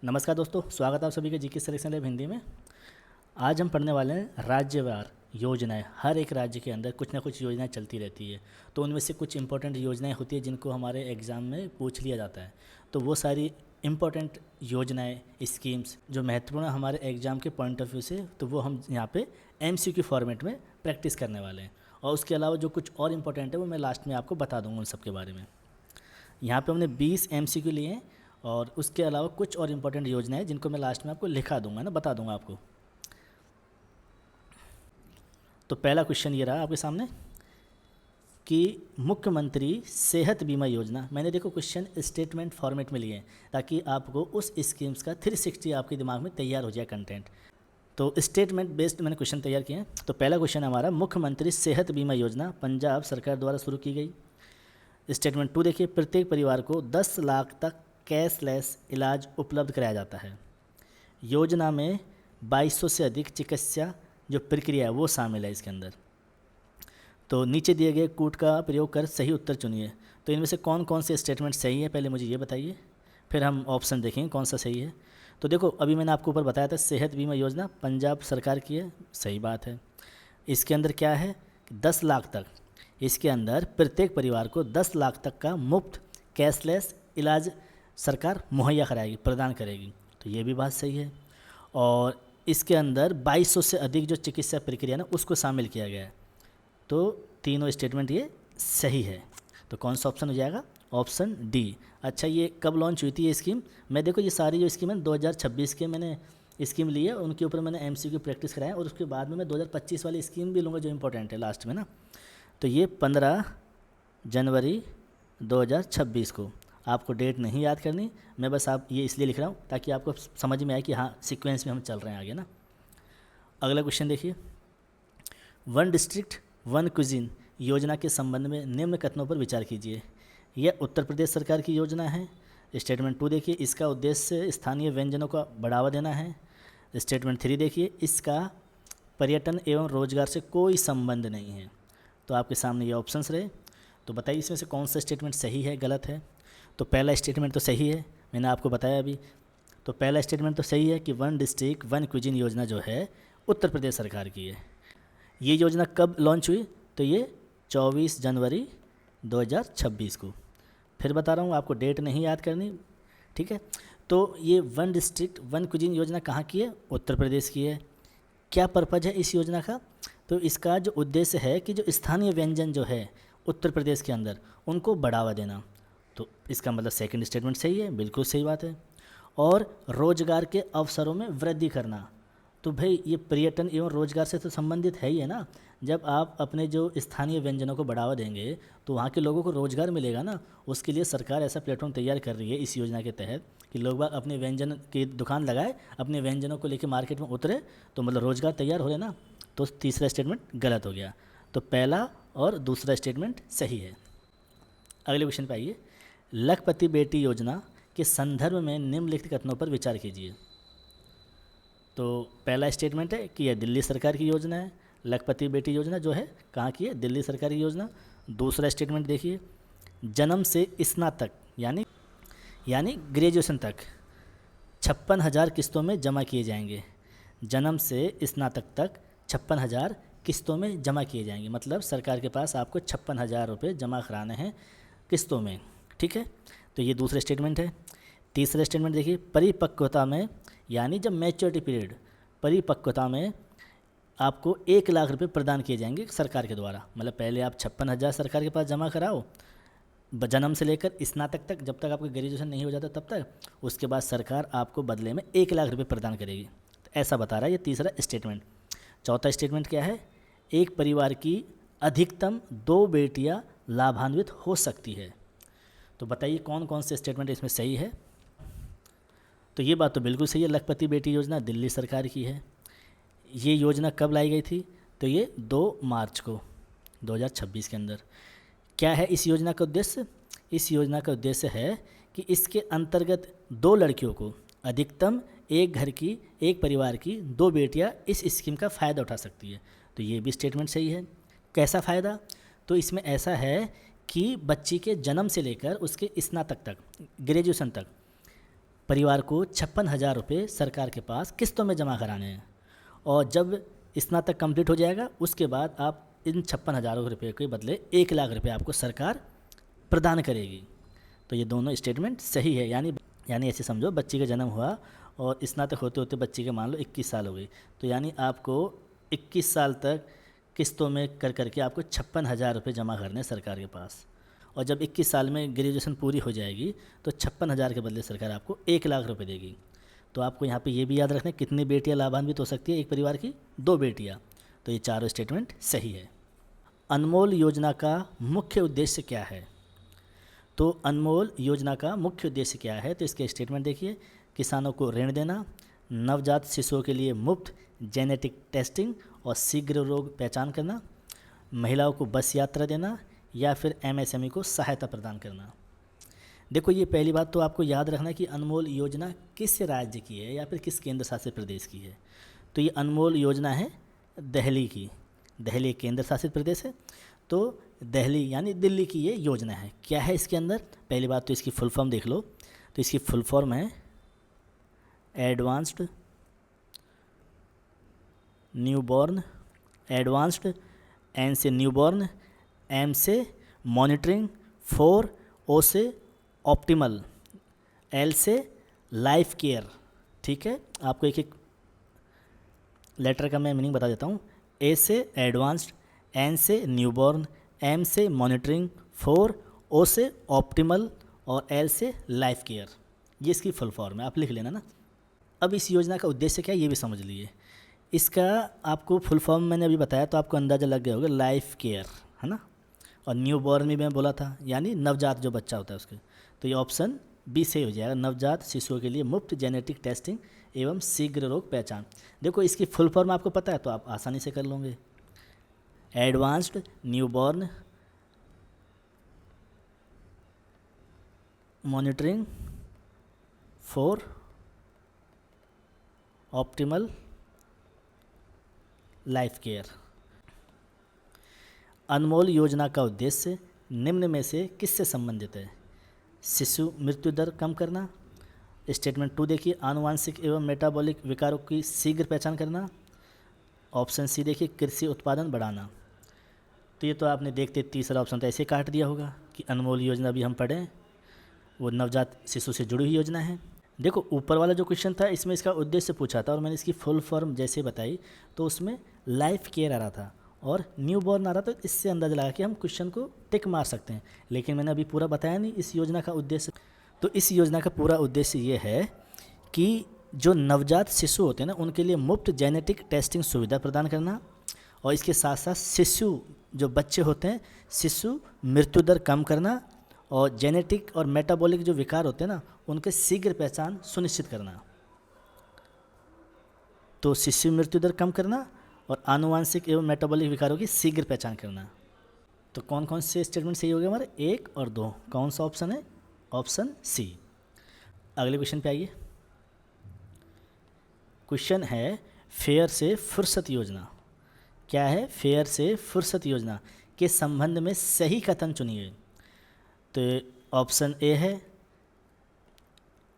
नमस्कार दोस्तों, स्वागत है आप सभी का जीके सिलेक्शन लैब हिंदी में। आज हम पढ़ने वाले हैं राज्यवार योजनाएं। हर एक राज्य के अंदर कुछ ना कुछ योजनाएं चलती रहती है, तो उनमें से कुछ इंपॉर्टेंट योजनाएं होती है जिनको हमारे एग्ज़ाम में पूछ लिया जाता है। तो वो सारी इंपॉर्टेंट योजनाएं, स्कीम्स जो महत्वपूर्ण है हमारे एग्ज़ाम के पॉइंट ऑफ व्यू से, तो वो हम यहाँ पे MCQ फॉर्मेट में प्रैक्टिस करने वाले हैं। और उसके अलावा जो कुछ और इम्पोर्टेंट है वो मैं लास्ट में आपको बता दूँगा उन सब के बारे में। यहाँ पे हमने 20 MCQ लिए हैं और उसके अलावा कुछ और इम्पोर्टेंट योजनाएं जिनको मैं लास्ट में आपको लिखा दूंगा ना, बता दूंगा आपको। तो पहला क्वेश्चन ये रहा आपके सामने कि मुख्यमंत्री सेहत बीमा योजना। मैंने देखो क्वेश्चन स्टेटमेंट फॉर्मेट में लिए हैं ताकि आपको उस स्कीम्स का 360 आपके दिमाग में तैयार हो जाए कंटेंट। तो स्टेटमेंट बेस्ड मैंने क्वेश्चन तैयार किए हैं। तो पहला क्वेश्चन हमारा, मुख्यमंत्री सेहत बीमा योजना पंजाब सरकार द्वारा शुरू की गई। स्टेटमेंट 2 देखिए, प्रत्येक परिवार को 10 लाख तक कैशलेस इलाज उपलब्ध कराया जाता है। योजना में 2200 से अधिक चिकित्सा जो प्रक्रिया है वो शामिल है इसके अंदर। तो नीचे दिए गए कूट का प्रयोग कर सही उत्तर चुनिए। तो इनमें से कौन कौन से स्टेटमेंट सही है पहले मुझे ये बताइए, फिर हम ऑप्शन देखेंगे कौन सा सही है। तो देखो, अभी मैंने आपको ऊपर बताया था सेहत बीमा योजना पंजाब सरकार की है, सही बात है। इसके अंदर क्या है, 10 लाख तक, इसके अंदर प्रत्येक परिवार को 10 लाख तक का मुफ्त कैशलेस इलाज सरकार मुहैया कराएगी, प्रदान करेगी। तो ये भी बात सही है। और इसके अंदर 2200 से अधिक जो चिकित्सा प्रक्रिया ना उसको शामिल किया गया है। तो तीनों स्टेटमेंट ये सही है। तो कौन सा ऑप्शन हो जाएगा, ऑप्शन डी। अच्छा, ये कब लॉन्च हुई थी ये स्कीम? मैं देखो ये सारी जो स्कीम है 2026 के मैंने स्कीम ली है, उनके ऊपर मैंने MCQ प्रैक्टिस कराया और उसके बाद में मैं 2025 वाली स्कीम भी लूँगा जो इंपॉर्टेंट है लास्ट में ना। तो ये 15 जनवरी 2026 को, आपको डेट नहीं याद करनी, मैं बस आप ये इसलिए लिख रहा हूँ ताकि आपको समझ में आए कि हाँ सीक्वेंस में हम चल रहे हैं आगे ना। अगला क्वेश्चन देखिए, वन डिस्ट्रिक्ट वन क्विजिन योजना के संबंध में निम्न कथनों पर विचार कीजिए। यह उत्तर प्रदेश सरकार की योजना है। स्टेटमेंट 2 देखिए, इसका उद्देश्य स्थानीय व्यंजनों का बढ़ावा देना है। स्टेटमेंट 3 देखिए, इसका पर्यटन एवं रोजगार से कोई संबंध नहीं है। तो आपके सामने ये ऑप्शंस रहे, तो बताइए इसमें से कौन सा स्टेटमेंट सही है गलत है। तो पहला स्टेटमेंट तो सही है, मैंने आपको बताया अभी। तो पहला स्टेटमेंट तो सही है कि वन डिस्ट्रिक्ट वन क्विजिन योजना जो है उत्तर प्रदेश सरकार की है। ये योजना कब लॉन्च हुई? तो ये 24 जनवरी 2026 को। फिर बता रहा हूँ, आपको डेट नहीं याद करनी, ठीक है। तो ये वन डिस्ट्रिक्ट वन क्विजिन योजना कहाँ की है? उत्तर प्रदेश की है। क्या पर्पज़ है इस योजना का? तो इसका जो उद्देश्य है कि जो स्थानीय व्यंजन जो है उत्तर प्रदेश के अंदर उनको बढ़ावा देना। तो इसका मतलब सेकंड स्टेटमेंट सही है, बिल्कुल सही बात है। और रोजगार के अवसरों में वृद्धि करना, तो भाई ये पर्यटन एवं रोजगार से तो संबंधित है ही है ना। जब आप अपने जो स्थानीय व्यंजनों को बढ़ावा देंगे तो वहाँ के लोगों को रोजगार मिलेगा ना। उसके लिए सरकार ऐसा प्लेटफॉर्म तैयार कर रही है इस योजना के तहत कि लोग बाग अपने व्यंजन की दुकान लगाए, अपने व्यंजनों को लेकर मार्केट में उतरे, तो मतलब रोजगार तैयार हो रहे ना। तो तीसरा स्टेटमेंट गलत हो गया। तो पहला और दूसरा स्टेटमेंट सही है। अगले क्वेश्चन पे आइए, लखपति बेटी योजना के संदर्भ में निम्नलिखित कथनों पर विचार कीजिए। तो पहला स्टेटमेंट है कि यह दिल्ली सरकार की योजना है। लखपति बेटी योजना जो है कहाँ की है? दिल्ली सरकार की योजना। दूसरा स्टेटमेंट देखिए, जन्म से स्नातक यानी ग्रेजुएशन तक 56,000 किस्तों में जमा किए जाएंगे। जन्म से स्नातक तक 56,000 किस्तों में जमा किए जाएंगे, मतलब सरकार के पास आपको 56,000 रुपये जमा कराने हैं किस्तों में, ठीक है। तो ये दूसरा स्टेटमेंट है। तीसरा स्टेटमेंट देखिए, परिपक्वता में यानी जब मैच्योरिटी पीरियड, परिपक्वता में आपको 1 लाख रुपये प्रदान किए जाएंगे सरकार के द्वारा। मतलब पहले आप 56,000 सरकार के पास जमा कराओ जन्म से लेकर स्नातक तक, जब तक आपका ग्रेजुएशन नहीं हो जाता तब तक, उसके बाद सरकार आपको बदले में 1 लाख रुपये प्रदान करेगी। तो ऐसा बता रहा है ये तीसरा स्टेटमेंट। चौथा स्टेटमेंट क्या है? एक परिवार की अधिकतम 2 बेटियां लाभान्वित हो सकती है। तो बताइए कौन कौन से स्टेटमेंट इसमें सही है। तो ये बात तो बिल्कुल सही है, लखपति बेटी योजना दिल्ली सरकार की है। ये योजना कब लाई गई थी? तो ये 2 मार्च को 2026 के अंदर। क्या है इस योजना का उद्देश्य? इस योजना का उद्देश्य है कि इसके अंतर्गत 2 लड़कियों को अधिकतम एक घर की, एक परिवार की 2 बेटियां इस स्कीम का फ़ायदा उठा सकती है। तो ये भी स्टेटमेंट सही है। कैसा फ़ायदा? तो इसमें ऐसा है कि बच्ची के जन्म से लेकर उसके स्नातक तक, ग्रेजुएशन तक परिवार को 56,000 रुपये सरकार के पास किस्तों में जमा कराने हैं, और जब स्नातक कंप्लीट हो जाएगा उसके बाद आप इन 56,000 रुपये के बदले 1 लाख रुपये आपको सरकार प्रदान करेगी। तो ये दोनों स्टेटमेंट सही है। यानी ऐसे समझो, बच्ची का जन्म हुआ और स्नातक होते होते बच्ची के मान लो 21 साल हो गई, तो यानी आपको 21 साल तक किस्तों में कर करके आपको 56,000 रुपये जमा करने सरकार के पास, और जब 21 साल में ग्रेजुएशन पूरी हो जाएगी तो 56,000 के बदले सरकार आपको 1 लाख रुपये देगी। तो आपको यहाँ पे ये भी याद रखना है कितनी बेटियाँ लाभान्वित हो सकती है एक परिवार की, 2 बेटियाँ। तो ये चारों स्टेटमेंट सही है। अनमोल योजना का मुख्य उद्देश्य क्या है? तो अनमोल योजना का मुख्य उद्देश्य क्या है? तो इसके स्टेटमेंट देखिए, किसानों को ऋण देना, नवजात शिशुओं के लिए मुफ्त जेनेटिक टेस्टिंग और शीघ्र रोग पहचान करना, महिलाओं को बस यात्रा देना, या फिर एमएसएमई को सहायता प्रदान करना। देखो, ये पहली बात तो आपको याद रखना कि अनमोल योजना किस राज्य की है या फिर किस केंद्र शासित प्रदेश की है। तो ये अनमोल योजना है दिल्ली की। दिल्ली एक केंद्र शासित प्रदेश है, तो दिल्ली यानी दिल्ली की ये योजना है। क्या है इसके अंदर? पहली बात तो इसकी फुल फॉर्म देख लो। तो इसकी फुल फॉर्म है एडवांस्ड न्यूबॉर्न, एडवांस्ड, एन से न्यूबॉर्न, एम से मॉनिटरिंग, 4 ओ से ऑप्टिमल, एल से लाइफ केयर। ठीक है, आपको एक एक लेटर का मैं मीनिंग बता देता हूँ। ए से एडवांस्ड, एन से न्यूबॉर्न, एम से मॉनिटरिंग, 4 ओ से ऑप्टिमल और एल से लाइफ केयर। ये इसकी फुल फॉर्म है, आप लिख लेना ना। अब इस योजना का उद्देश्य क्या है ये भी समझ लिए। इसका आपको फुल फॉर्म मैंने अभी बताया तो आपको अंदाज़ा लग गया होगा, लाइफ केयर, है ना। और न्यू बॉर्न भी मैं बोला था, यानी नवजात जो बच्चा होता है उसके। तो ये ऑप्शन बी सही हो जाएगा, नवजात शिशुओं के लिए मुफ्त जेनेटिक टेस्टिंग एवं शीघ्र रोग पहचान। देखो, इसकी फुल फॉर्म आपको पता है तो आप आसानी से कर लोगे। Advanced newborn monitoring for optimal life care. Anmol योजना का उद्देश्य निम्न में से किससे संबंधित है? शिशु मृत्यु दर कम करना। स्टेटमेंट 2 देखिए, आनुवांशिक एवं मेटाबॉलिक विकारों की शीघ्र पहचान करना। ऑप्शन सी देखिए, कृषि उत्पादन बढ़ाना। तो ये तो आपने देखते तीसरा ऑप्शन तो ऐसे काट दिया होगा कि अनमोल योजना भी हम पढ़ें, वो नवजात शिशु से जुड़ी हुई योजना है। देखो, ऊपर वाला जो क्वेश्चन था इसमें इसका उद्देश्य पूछा था और मैंने इसकी फुल फॉर्म जैसे बताई तो उसमें लाइफ केयर आ रहा था और न्यू बॉर्न आ रहा था। तो इससे अंदाजा लगा कि हम क्वेश्चन को टिक मार सकते हैं, लेकिन मैंने अभी पूरा बताया नहीं इस योजना का उद्देश्य। तो इस योजना का पूरा उद्देश्य ये है कि जो नवजात शिशु होते हैं ना उनके लिए मुफ्त जेनेटिक टेस्टिंग सुविधा प्रदान करना, और इसके साथ साथ शिशु जो बच्चे होते हैं शिशु मृत्यु दर कम करना, और जेनेटिक और मेटाबॉलिक जो विकार होते हैं ना उनके शीघ्र पहचान सुनिश्चित करना। तो शिशु मृत्यु दर कम करना और आनुवांशिक एवं मेटाबॉलिक विकारों की शीघ्र पहचान करना। तो कौन कौन से स्टेटमेंट सही हो गए हमारे? 1 और 2। कौन सा ऑप्शन है? Option C. अगले क्वेश्चन पे आइए। क्वेश्चन है फेयर से फुर्सत योजना। क्या है? फेयर से फुर्सत योजना के संबंध में सही कथन चुनिए। तो ऑप्शन ए है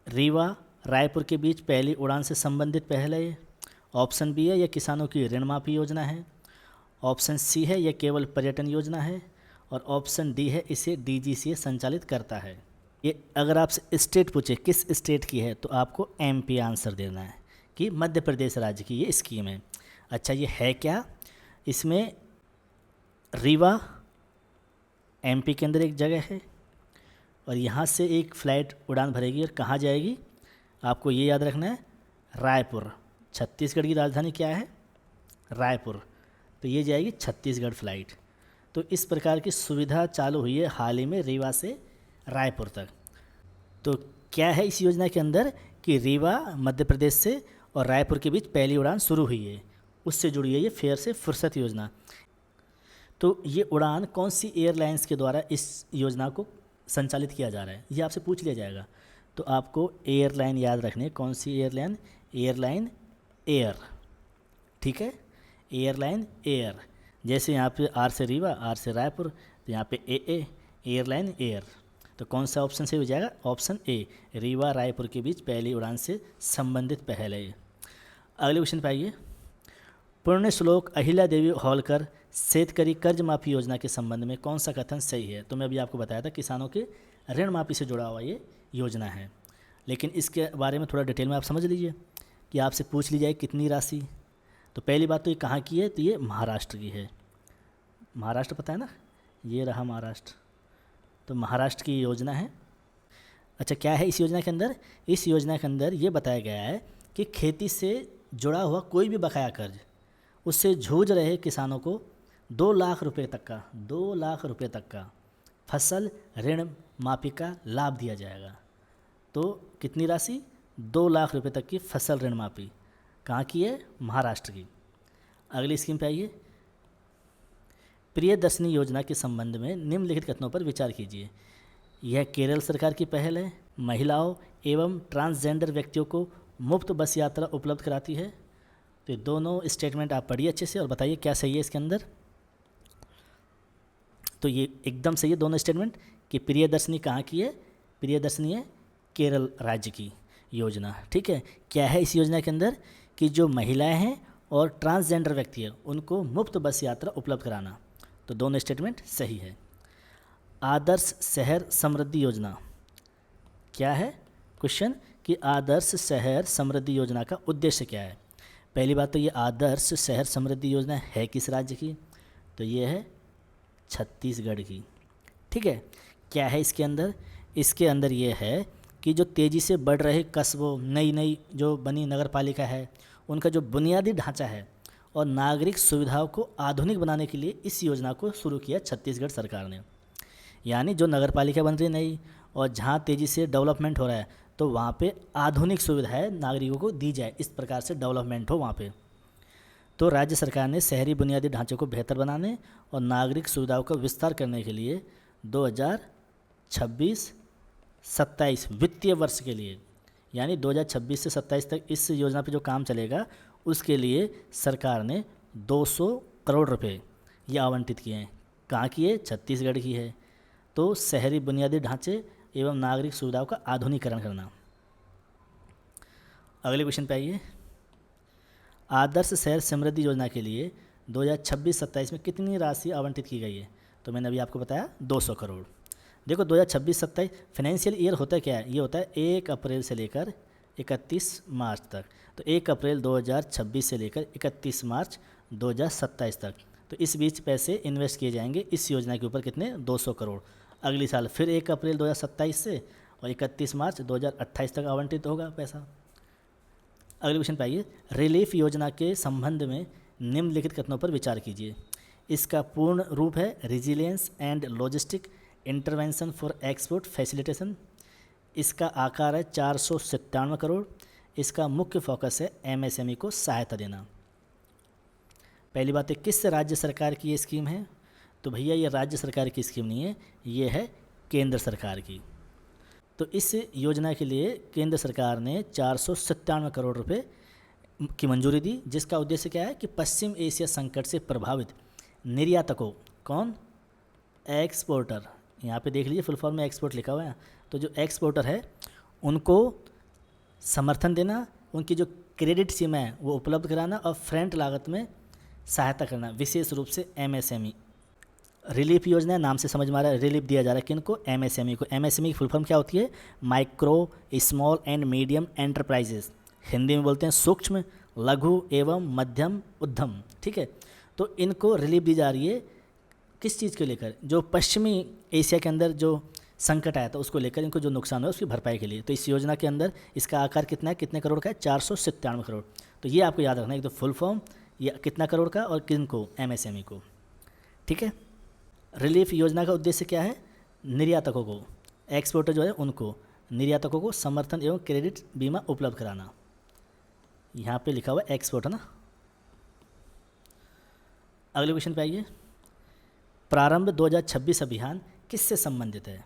रीवा रायपुर के बीच पहली उड़ान से संबंधित पहल है। ऑप्शन बी है यह किसानों की ऋण माफी योजना है। ऑप्शन सी है यह केवल पर्यटन योजना है। और ऑप्शन डी है इसे डीजीसीए संचालित करता है। ये अगर आपसे स्टेट पूछे किस स्टेट की है तो आपको एमपी आंसर देना है कि मध्य प्रदेश राज्य की ये स्कीम है। अच्छा, ये है क्या? इसमें रीवा एमपी के अंदर एक जगह है और यहाँ से एक फ़्लाइट उड़ान भरेगी और कहाँ जाएगी आपको ये याद रखना है, रायपुर। छत्तीसगढ़ की राजधानी क्या है? रायपुर। तो ये जाएगी छत्तीसगढ़ फ़्लाइट। तो इस प्रकार की सुविधा चालू हुई है हाल ही में रीवा से रायपुर तक। तो क्या है इस योजना के अंदर कि रीवा मध्य प्रदेश से और रायपुर के बीच पहली उड़ान शुरू हुई है, उससे जुड़ी है ये फेयर से फुर्सत योजना। तो ये उड़ान कौन सी एयरलाइंस के द्वारा इस योजना को संचालित किया जा रहा है ये आपसे पूछ लिया जाएगा। तो आपको एयरलाइन याद रखनी है। कौन सी एयरलाइन? Airline air. ठीक है, एयरलाइन एयर। जैसे यहाँ पे आर से रीवा, आर से रायपुर, तो यहाँ पे ए एयरलाइन एयर। तो कौन सा ऑप्शन सही हो जाएगा? ऑप्शन ए, रीवा रायपुर के बीच पहली उड़ान से संबंधित पहल है ये। अगले क्वेश्चन पे आइए। पुण्य श्लोक अहिल्या देवी होलकर शेतकरी कर्ज माफी योजना के संबंध में कौन सा कथन सही है? तो मैं अभी आपको बताया था किसानों के ऋण माफी से जुड़ा हुआ ये योजना है, लेकिन इसके बारे में थोड़ा डिटेल में आप समझ लीजिए कि आपसे पूछ ली जाए कितनी राशि। तो पहली बात तो ये कहाँ की है? तो ये महाराष्ट्र की है। महाराष्ट्र पता है ना, ये रहा महाराष्ट्र। तो महाराष्ट्र की योजना है। अच्छा, क्या है इस योजना के अंदर? इस योजना के अंदर ये बताया गया है कि खेती से जुड़ा हुआ कोई भी बकाया कर्ज, उससे जूझ रहे किसानों को 2 लाख रुपए तक का 2 लाख रुपए तक का फसल ऋण माफी का लाभ दिया जाएगा। तो कितनी राशि? 2 लाख रुपए तक की फसल ऋण माफी। कहाँ की है? महाराष्ट्र की। अगली स्कीम पे आइए। प्रियदर्शनी योजना के संबंध में निम्नलिखित कथनों पर विचार कीजिए। यह केरल सरकार की पहल है, महिलाओं एवं ट्रांसजेंडर व्यक्तियों को मुफ्त बस यात्रा उपलब्ध कराती है। तो दोनों स्टेटमेंट आप पढ़िए अच्छे से और बताइए क्या सही है इसके अंदर। तो ये एकदम सही है दोनों स्टेटमेंट कि प्रियदर्शनी कहाँ की है? प्रियदर्शनी है केरल राज्य की योजना। ठीक है, क्या है इस योजना के अंदर? कि जो महिलाएं हैं और ट्रांसजेंडर व्यक्ति है उनको मुफ्त बस यात्रा उपलब्ध कराना। तो दोनों स्टेटमेंट सही है। आदर्श शहर समृद्धि योजना क्या है? क्वेश्चन कि आदर्श शहर समृद्धि योजना का उद्देश्य क्या है? पहली बात तो ये आदर्श शहर समृद्धि योजना है किस राज्य की? तो ये है छत्तीसगढ़ की। ठीक है, क्या है इसके अंदर? इसके अंदर ये है कि जो तेज़ी से बढ़ रहे कस्बों, नई नई जो बनी नगर पालिका है, उनका जो बुनियादी ढांचा है और नागरिक सुविधाओं को आधुनिक बनाने के लिए इस योजना को शुरू किया छत्तीसगढ़ सरकार ने। यानी जो नगर पालिका बन रही है नई और जहाँ तेज़ी से डेवलपमेंट हो रहा है, तो वहाँ पे आधुनिक सुविधाएं नागरिकों को दी जाए, इस प्रकार से डेवलपमेंट हो वहाँ पे। तो राज्य सरकार ने शहरी बुनियादी ढांचे को बेहतर बनाने और नागरिक सुविधाओं का विस्तार करने के लिए 2026-27 वित्तीय वर्ष के लिए, यानी 2026 से 27 तक इस योजना पे जो काम चलेगा उसके लिए सरकार ने 200 करोड़ रुपए ये आवंटित किए हैं। कहाँ की है? छत्तीसगढ़ की है। तो शहरी बुनियादी ढांचे एवं नागरिक सुविधाओं का आधुनिकीकरण करना। अगले क्वेश्चन पे आइए। आदर्श शहर समृद्धि योजना के लिए 2026-27 में कितनी राशि आवंटित की गई है? तो मैंने अभी आपको बताया 200 करोड़। देखो 2026-27 फाइनेंशियल ईयर होता क्या है? ये होता है 1 अप्रैल से लेकर 31 मार्च तक। तो 1 अप्रैल 2026 से लेकर 31 मार्च 2027 तक। तो इस बीच पैसे इन्वेस्ट किए जाएंगे इस योजना के ऊपर। कितने? 200 करोड़। अगली साल फिर 1 अप्रैल 2027 से और 31 मार्च 2028 तक आवंटित होगा पैसा। अगले क्वेश्चन पे आइए। रिलीफ योजना के संबंध में निम्नलिखित कथनों पर विचार कीजिए। इसका पूर्ण रूप है resilience and logistic intervention for export facilitation. इसका आकार है 497 करोड़। इसका मुख्य फोकस है एमएसएमई को सहायता देना। पहली बात है किस राज्य सरकार की ये स्कीम है? तो भैया ये राज्य सरकार की स्कीम नहीं है, ये है केंद्र सरकार की। तो इस योजना के लिए केंद्र सरकार ने 497 करोड़ रुपए की मंजूरी दी, जिसका उद्देश्य क्या है कि पश्चिम एशिया संकट से प्रभावित निर्यातकों, कौन? एक्सपोर्टर, यहाँ पे देख लीजिए फुल फॉर्म में एक्सपोर्ट लिखा हुआ है। तो जो एक्सपोर्टर है उनको समर्थन देना, उनकी जो क्रेडिट सीमा है वो उपलब्ध कराना और फ्रंट लागत में सहायता करना, विशेष रूप से एमएसएमई। रिलीफ योजना नाम से समझ में आ रहा है, रिलीफ दिया जा रहा है किनको? एमएसएमई को। एमएसएमई की फुल फॉर्म क्या होती है? Micro small and medium enterprises. Hindi में बोलते हैं सूक्ष्म लघु एवं मध्यम उद्यम। ठीक है, तो इनको रिलीफ दी जा रही है किस चीज़ को लेकर? जो पश्चिमी एशिया के अंदर जो संकट आया था उसको लेकर, इनको जो नुकसान हुआ उसकी भरपाई के लिए। तो इस योजना के अंदर इसका आकार कितना है, कितने करोड़ का है? 497 करोड़। तो ये आपको याद रखना है, एक तो फुल फॉर्म ये कितना करोड़ का और किनको? एमएसएमई को। ठीक है, रिलीफ योजना का उद्देश्य क्या है? निर्यातकों को, एक्सपोर्टर जो है उनको, निर्यातकों को समर्थन एवं क्रेडिट बीमा उपलब्ध कराना। यहाँ पे लिखा हुआ एक्सपोर्ट है ना। अगले क्वेश्चन पे आइए। प्रारंभ 2026 अभियान किससे संबंधित है?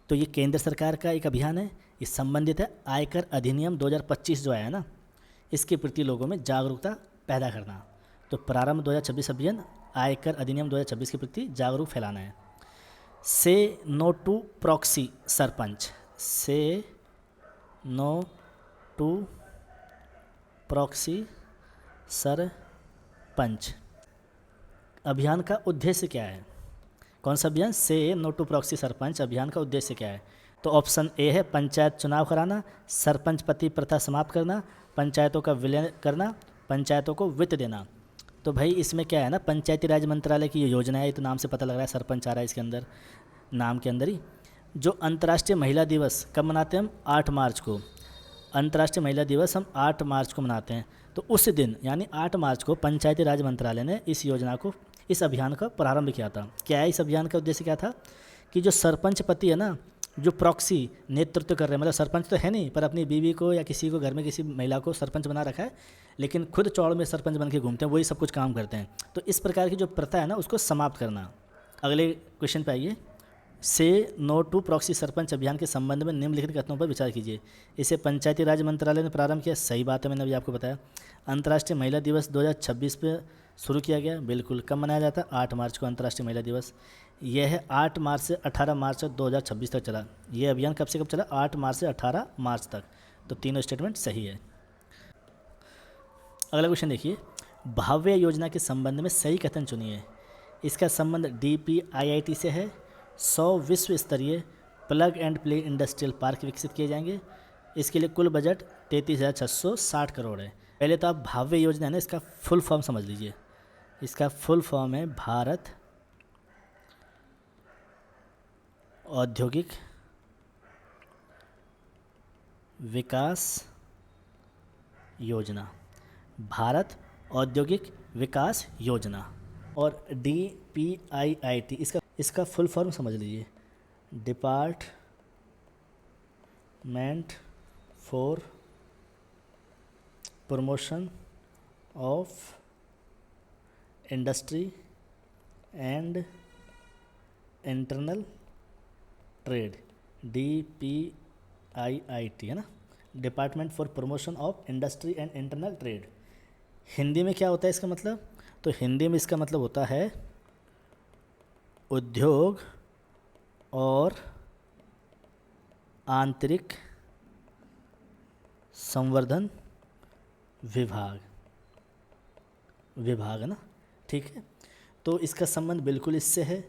तो ये केंद्र सरकार का एक अभियान है, ये संबंधित है आयकर अधिनियम 2025 जो आया है ना, इसके प्रति लोगों में जागरूकता पैदा करना। तो प्रारंभ 2026 अभियान आयकर अधिनियम 2026 के प्रति जागरूक फैलाना है। से नो टू प्रॉक्सी सरपंच, से नो टू प्रॉक्सी सरपंच अभियान का उद्देश्य क्या है? कौन सा अभियान? से नो टू प्रॉक्सी सरपंच अभियान का उद्देश्य क्या है? तो ऑप्शन ए है पंचायत चुनाव कराना, सरपंच पति प्रथा समाप्त करना, पंचायतों का विलय करना, पंचायतों को वित्त देना। तो भाई इसमें क्या है ना, पंचायती राज मंत्रालय की ये योजना है, ये तो नाम से पता लग रहा है, सरपंच आ रहा है इसके अंदर, नाम के अंदर ही। जो अंतर्राष्ट्रीय महिला दिवस कब मनाते हैं हम? 8 मार्च को। अंतर्राष्ट्रीय महिला दिवस हम 8 मार्च को मनाते हैं। तो उस दिन यानी 8 मार्च को पंचायती राज मंत्रालय ने इस योजना को, इस अभियान का प्रारंभ किया था। क्या है इस अभियान का उद्देश्य? क्या था कि जो सरपंच पति है ना, जो प्रॉक्सी नेतृत्व कर रहे हैं, मतलब सरपंच तो है नहीं पर अपनी बीवी को या किसी को घर में किसी महिला को सरपंच बना रखा है, लेकिन खुद चौड़ में सरपंच बन के घूमते हैं, वही सब कुछ काम करते हैं। तो इस प्रकार की जो प्रथा है ना, उसको समाप्त करना। अगले क्वेश्चन पे आइए। से नो टू प्रॉक्सी सरपंच अभियान के संबंध में निम्नलिखित कथनों पर विचार कीजिए। इसे पंचायती राज मंत्रालय ने प्रारंभ किया, सही बात है, मैंने अभी आपको बताया। अंतर्राष्ट्रीय महिला दिवस 2026 पे शुरू किया गया, बिल्कुल। कब मनाया जाता है? 8 मार्च को अंतर्राष्ट्रीय महिला दिवस। यह है 8 मार्च से 18 मार्च 2026 तक चला। यह अभियान कब से कब चला? 8 मार्च से 18 मार्च तक। तो तीनों स्टेटमेंट सही है। अगला क्वेश्चन देखिए, भाव्य योजना के संबंध में सही कथन चुनिए। इसका संबंध DPIIT से है। 100 विश्व स्तरीय plug and play industrial park विकसित किए जाएंगे। इसके लिए कुल बजट 33,660 करोड़ है। पहले तो आप भाव्य योजना है ना, इसका फुल फॉर्म समझ लीजिए। इसका फुल फॉर्म है भारत औद्योगिक विकास योजना। भारत औद्योगिक विकास योजना। और DPIIT इसका फुल फॉर्म समझ लीजिए, department for promotion of industry and internal trade. DPIIT है ना, department for promotion of industry and internal trade. Hindi में क्या होता है इसका मतलब? तो हिंदी में इसका मतलब होता है उद्योग और आंतरिक संवर्धन विभाग है ना, ठीक है। तो इसका संबंध बिल्कुल इससे है।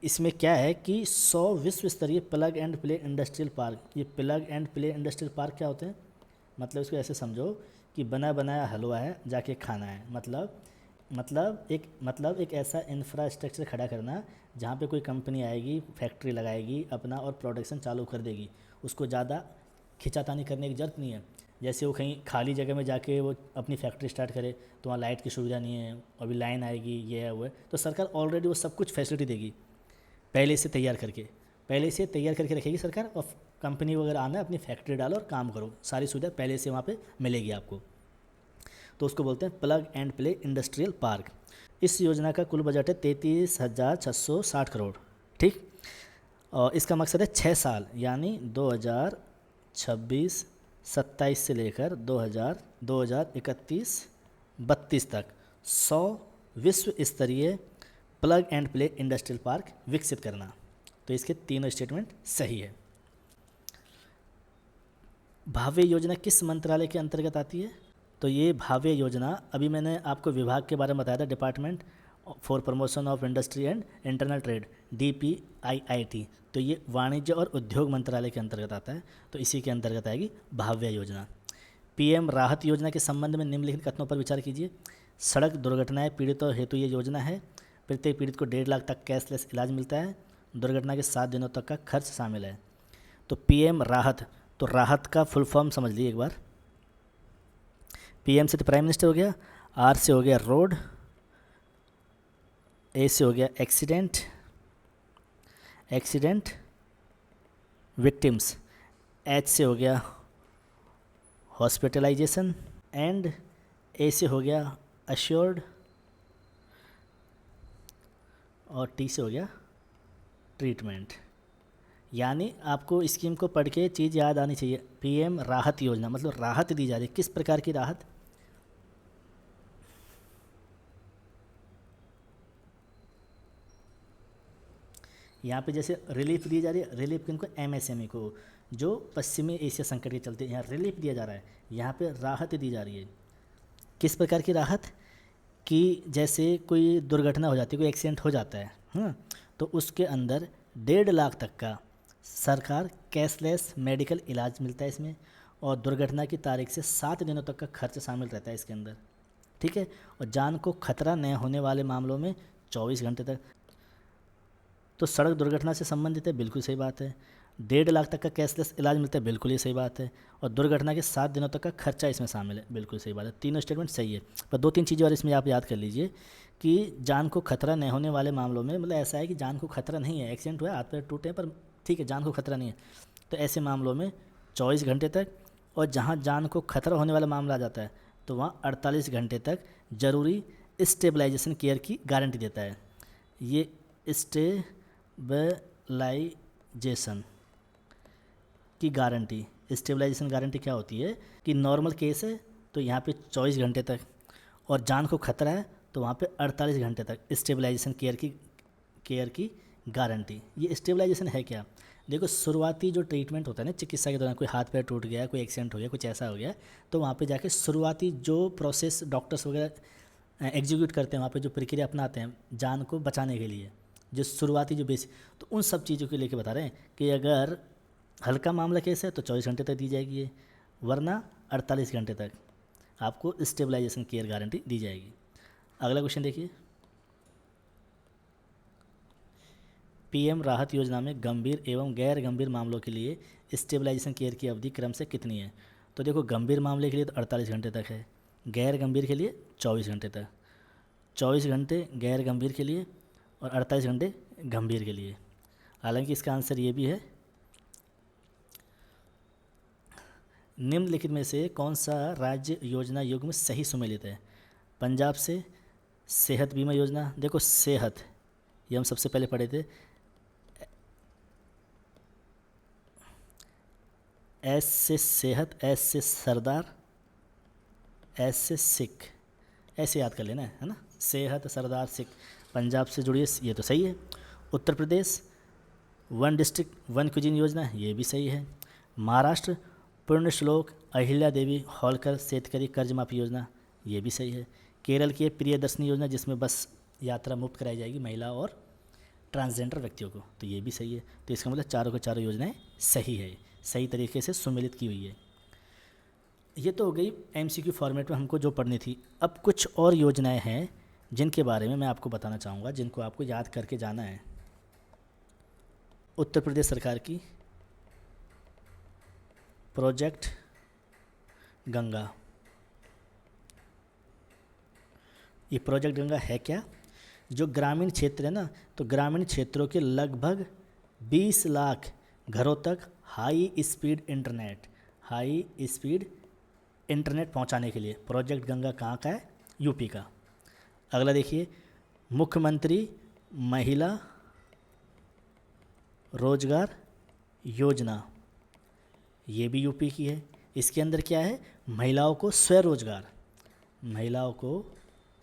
इसमें क्या है कि 100 विश्व स्तरीय plug and play industrial park. ये plug and play industrial park क्या होते हैं? मतलब इसको ऐसे समझो कि बना बनाया हलवा है, जाके खाना है। मतलब एक ऐसा इंफ्रास्ट्रक्चर खड़ा करना जहाँ पे कोई कंपनी आएगी, फैक्ट्री लगाएगी अपना और प्रोडक्शन चालू कर देगी। उसको ज़्यादा खिंचातानी करने की ज़रूरत नहीं है। जैसे वो कहीं खाली जगह में जाके वो अपनी फैक्ट्री स्टार्ट करे तो वहाँ लाइट की सुविधा नहीं है, अभी लाइन आएगी, ये है वो है, तो सरकार ऑलरेडी वो सब कुछ फैसिलिटी देगी पहले से तैयार करके रखेगी सरकार। और कंपनी वगैरह आना है, अपनी फैक्ट्री डालो और काम करो, सारी सुविधा पहले से वहाँ पे मिलेगी आपको। तो उसको बोलते हैं plug and play industrial park. इस योजना का कुल बजट है 33,660 करोड़, ठीक। और इसका मकसद है 6 साल यानी 2026-27 से लेकर 2031-32 तक 100 विश्व स्तरीय plug and play industrial park विकसित करना। तो इसके तीनों स्टेटमेंट सही है। भाव्य योजना किस मंत्रालय के अंतर्गत आती है? तो ये भाव्य योजना, अभी मैंने आपको विभाग के बारे में बताया था, department for promotion of industry and internal trade, DPIIT। तो ये वाणिज्य और उद्योग मंत्रालय के अंतर्गत आता है, तो इसी के अंतर्गत आएगी भाव्य योजना। PM राहत योजना के संबंध में निम्नलिखित कथनों पर विचार कीजिए। सड़क दुर्घटनाएं पीड़ितों हेतु ये योजना है। प्रत्येक पीड़ित को 1.5 लाख तक कैशलेस इलाज मिलता है। दुर्घटना के 7 दिनों तक का खर्च शामिल है। तो PM राहत, तो राहत का फुल फॉर्म समझ लीजिए एक बार। PM से तो प्राइम मिनिस्टर हो गया, R से हो गया रोड, A से हो गया एक्सीडेंट विक्टिम्स, H से हो गया हॉस्पिटलाइजेशन एंड A से हो गया अश्योर्ड और T से हो गया ट्रीटमेंट। यानी आपको स्कीम को पढ़ के चीज़ याद आनी चाहिए। PM राहत योजना मतलब राहत दी जा रही है। किस प्रकार की राहत? यहाँ पे जैसे रिलीफ दी जा रही है, रिलीफ किनको, एमएसएमई को, जो पश्चिमी एशिया संकट के चलते यहाँ रिलीफ दिया जा रहा है, यहाँ पे राहत दी जा रही है। किस प्रकार की राहत? कि जैसे कोई दुर्घटना हो जाती है, कोई एक्सीडेंट हो जाता है, हाँ, तो उसके अंदर 1.5 लाख तक का सरकार कैशलेस मेडिकल इलाज मिलता है इसमें, और दुर्घटना की तारीख से 7 दिनों तक का खर्च शामिल रहता है इसके अंदर, ठीक है। और जान को खतरा न होने वाले मामलों में 24 घंटे तक। तो सड़क दुर्घटना से संबंधित है, बिल्कुल सही बात है। 1.5 लाख तक का कैशलेस इलाज मिलता है, बिल्कुल ये सही बात है। और दुर्घटना के 7 दिनों तक का खर्चा इसमें शामिल है, बिल्कुल सही बात है। तीनों स्टेटमेंट सही है। पर 2-3 चीज़ें और इसमें आप याद कर लीजिए कि जान को खतरा न होने वाले मामलों में, मतलब ऐसा है कि जान को खतरा नहीं है, एक्सीडेंट हुआ, हाथ पैर टूटे, पर ठीक है जान को खतरा नहीं है, तो ऐसे मामलों में 24 घंटे तक। और जहाँ जान को खतरा होने वाला मामला आ जाता है तो वहाँ 48 घंटे तक जरूरी स्टेबलाइजेशन केयर की गारंटी देता है। ये स्टेबलाइजेशन की गारंटी, स्टेबलाइजेशन गारंटी क्या होती है कि नॉर्मल केस है तो यहाँ पे 24 घंटे तक, और जान को खतरा है तो वहाँ पे 48 घंटे तक स्टेबलाइजेशन केयर की गारंटी। ये स्टेबलाइजेशन है क्या? देखो, शुरुआती जो ट्रीटमेंट होता है ना चिकित्सा के दौरान, कोई हाथ पैर टूट गया, कोई एक्सीडेंट हो गया, कुछ ऐसा हो गया, तो वहाँ पे जाके शुरुआती जो प्रोसेस डॉक्टर्स वगैरह एग्जीक्यूट करते हैं, वहाँ पे जो प्रक्रिया अपनाते हैं जान को बचाने के लिए, जो शुरुआती जो बेसिक, तो उन सब चीज़ों को लेके बता रहे हैं कि अगर हल्का मामला केस है तो 24 घंटे तक दी जाएगी ये, वरना 48 घंटे तक आपको स्टेबलाइजेशन केयर गारंटी दी जाएगी। अगला क्वेश्चन देखिए, पीएम राहत योजना में गंभीर एवं गैर गंभीर मामलों के लिए स्टेबलाइजेशन केयर की अवधि क्रम से कितनी है? तो देखो, गंभीर मामले के लिए तो 48 घंटे तक है, गैर गंभीर के लिए 24 घंटे तक, 24 घंटे गैर गंभीर के लिए और 48 घंटे गंभीर के लिए। हालांकि इसका आंसर ये भी है, निम्नलिखित में से कौन सा राज्य योजना युग्म सही सुमेलित है? पंजाब से सेहत बीमा योजना, देखो सेहत ये हम सबसे पहले पढ़े थे, एस से सेहत, एस से सरदार, एस से सिख, ऐसे याद कर लेना है ना, सेहत सरदार सिख, पंजाब से जुड़ी है, ये तो सही है। उत्तर प्रदेश 1 डिस्ट्रिक्ट 1 क्यूजिन योजना, ये भी सही है। महाराष्ट्र पूर्ण श्लोक अहिल्या देवी होलकर शेतकरी कर्ज माफी योजना, ये भी सही है। केरल की प्रियदर्शनी योजना जिसमें बस यात्रा मुफ्त कराई जाएगी महिला और ट्रांसजेंडर व्यक्तियों को, तो ये भी सही है। तो इसका मतलब चारों के चारों योजनाएं सही है, सही तरीके से सुमेलित की हुई है। ये तो हो गई एमसीक्यू फॉर्मेट में हमको जो पढ़नी थी। अब कुछ और योजनाएं हैं जिनके बारे में मैं आपको बताना चाहूँगा, जिनको आपको याद करके जाना है। उत्तर प्रदेश सरकार की प्रोजेक्ट गंगा, ये प्रोजेक्ट गंगा है क्या? जो ग्रामीण क्षेत्र है ना, तो ग्रामीण क्षेत्रों के लगभग 20 लाख घरों तक हाई स्पीड इंटरनेट पहुंचाने के लिए प्रोजेक्ट गंगा कहाँ का है? यूपी का। अगला देखिए, मुख्यमंत्री महिला रोजगार योजना, ये भी यूपी की है। इसके अंदर क्या है? महिलाओं को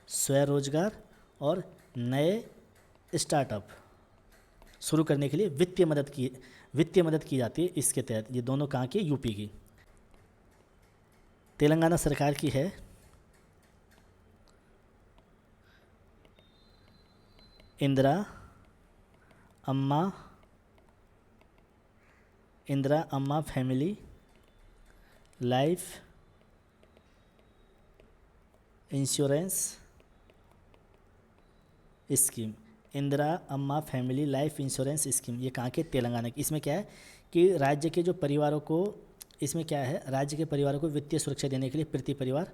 स्वरोजगार और नए स्टार्टअप शुरू करने के लिए वित्तीय मदद की जाती है इसके तहत। ये दोनों कहाँ की? यूपी की। तेलंगाना सरकार की है इंदिरा अम्मा family life insurance scheme. Indira अम्मा फैमिली लाइफ इंश्योरेंस स्कीम, ये कहाँ के? तेलंगाना की। इसमें क्या है कि राज्य के परिवारों को वित्तीय सुरक्षा देने के लिए प्रति परिवार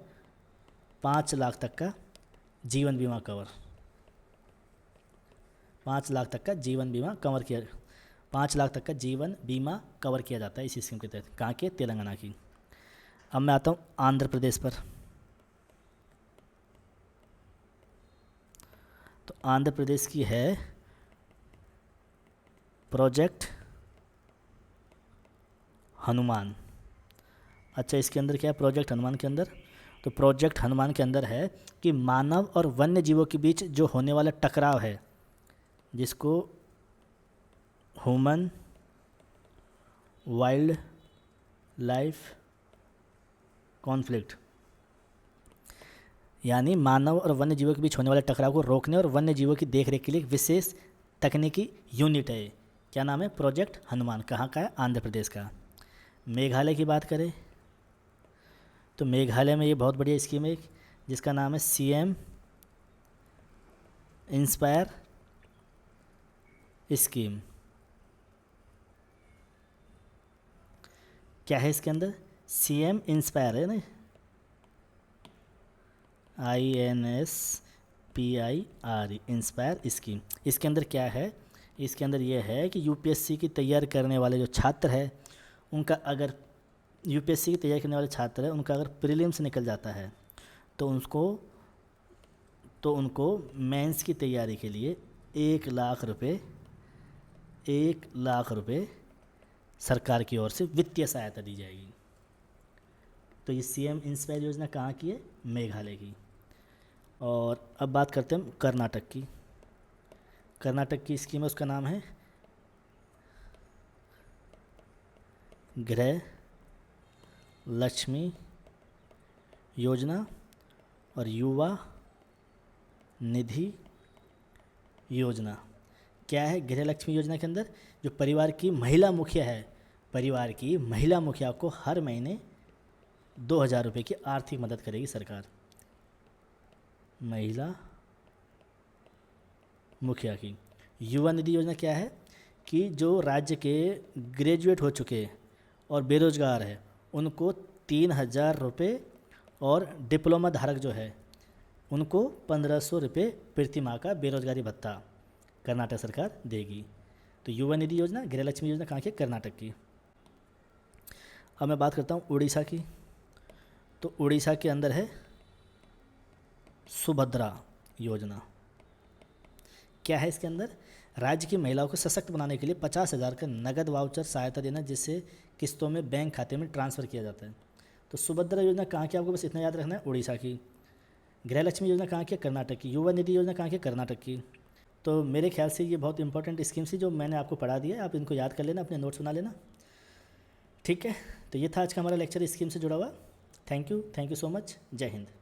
5 लाख तक का जीवन बीमा कवर, 5 लाख तक का जीवन बीमा कवर किया 5 लाख तक का जीवन बीमा कवर किया जाता है इस स्कीम के तहत। कहाँ के? तेलंगाना की। अब मैं आता हूँ आंध्र प्रदेश पर। तो आंध्र प्रदेश की है प्रोजेक्ट हनुमान। अच्छा, इसके अंदर क्या है प्रोजेक्ट हनुमान के अंदर? तो प्रोजेक्ट हनुमान के अंदर है कि मानव और वन्य जीवों के बीच जो होने वाला टकराव है, जिसको ह्यूमन वाइल्ड लाइफ कॉन्फ्लिक्ट, यानी मानव और वन्य जीवों के बीच होने वाले टकराव को रोकने और वन्य जीवों की देखरेख के लिए एक विशेष तकनीकी यूनिट है। क्या नाम है? प्रोजेक्ट हनुमान। कहाँ का है? आंध्र प्रदेश का। मेघालय की बात करें तो मेघालय में ये बहुत बढ़िया स्कीम है जिसका नाम है CM इंस्पायर स्कीम। क्या है इसके अंदर? CM इंस्पायर है ना, INSPIRE इंस्पायर स्कीम। इसके अंदर क्या है? इसके अंदर ये है कि UPSC की तैयारी करने वाले जो छात्र हैं उनका अगर UPSC की तैयारी करने वाले छात्र हैं उनका अगर प्रीलिम्स निकल जाता है तो उनको मेंस की तैयारी के लिए 1 लाख रुपए सरकार की ओर से वित्तीय सहायता दी जाएगी। तो ये CM इंस्पायर योजना कहाँ की है? मेघालय की। और अब बात करते हैं कर्नाटक की। कर्नाटक की स्कीम है, उसका नाम है गृह लक्ष्मी योजना और युवा निधि योजना। क्या है गृह लक्ष्मी योजना के अंदर? जो परिवार की महिला मुखिया है, परिवार की महिला मुखिया को हर महीने 2,000 रुपये की आर्थिक मदद करेगी सरकार। महिला मुखिया की। युवा निधि योजना क्या है कि जो राज्य के ग्रेजुएट हो चुके और बेरोजगार है उनको 3,000 रुपये और डिप्लोमा धारक जो है उनको 1,500 रुपये प्रति माह का बेरोजगारी भत्ता कर्नाटक सरकार देगी। तो युवा निधि योजना, गृह लक्ष्मी योजना कहाँ की है? कर्नाटक की। अब मैं बात करता हूँ उड़ीसा की। तो उड़ीसा के अंदर है सुभद्रा योजना। क्या है इसके अंदर? राज्य की महिलाओं को सशक्त बनाने के लिए 50,000 का नगद वाउचर सहायता देना जिससे किस्तों में बैंक खाते में ट्रांसफ़र किया जाता है। तो सुभद्रा योजना कहाँ की? आपको बस इतना याद रखना है, उड़ीसा की। गृह लक्ष्मी योजना कहाँ की है? कर्नाटक की। युवा निधि योजना कहाँ की है? कर्नाटक की। तो मेरे ख्याल से ये बहुत इंपॉर्टेंट स्कीम थी जो मैंने आपको पढ़ा दिया है। आप इनको याद कर लेना, अपने नोट्स बना लेना, ठीक है। तो ये था आज का हमारा लेक्चर स्कीम से जुड़ा हुआ। Thank you so much. जय हिंद।